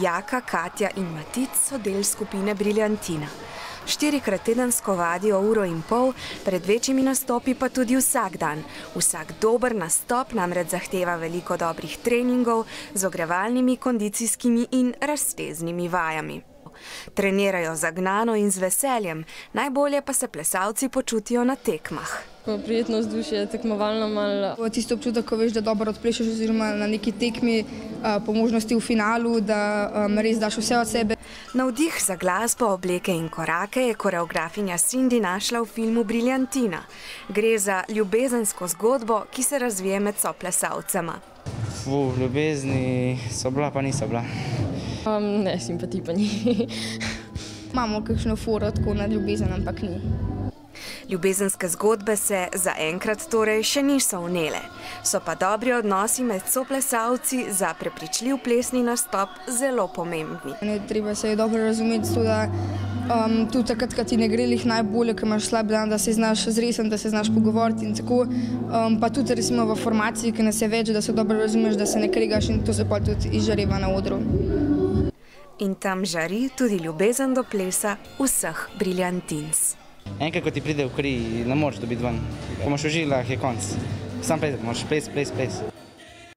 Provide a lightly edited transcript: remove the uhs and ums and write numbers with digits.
Jaka, Katja in Matic so del skupine Briljantina. 4-krat tedensko vadijo 1,5 ure, pred večjimi nastopi pa tudi vsak dan. Vsak dober nastop namreč zahteva veliko dobrih treningov z ogrevalnimi, kondicijskimi in razteznimi vajami. Trenirajo zagnano in z veseljem, najbolje pa se plesalci počutijo na tekmah. Prijetno vzdušje, tekmovalno malo. Tisto občutek, ko veš, da dobro odplešeš oziroma na neki tekmi, po možnosti v finalu, da res daš vse od sebe. Navdih za glasbo, obleke in korake je koreografinja Cindy našla v filmu Briljantina. Gre za ljubezensko zgodbo, ki se razvije med soplesalcema. Ljubezni so bila, pa niso bila. Ne, simpatij pa ni. Imamo kakšno foro tako na ljubezen, ampak ni. Ljubezenske zgodbe se zaenkrat torej še niso vnele. So pa dobri odnosi med soplesalci za prepričljiv plesni nastop zelo pomembni. Treba se je dobro razumeti, da tudi takrat, ko ti ne gre lih najbolje, ko imaš slab dan, da se znaš zresiti, da se znaš pogovoriti in tako. Pa tudi recimo v formaciji, ki nas je več, da se dobro razumeš, da se ne kregaš in to se pa tudi izžareva na odru. In tam žari tudi ljubezen do plesa vseh Briljantins. Enkrat, ko ti pride v kri, ne moreš dobiti ven. Ko imaš v žilah, je konc. Sam ples, moraš ples.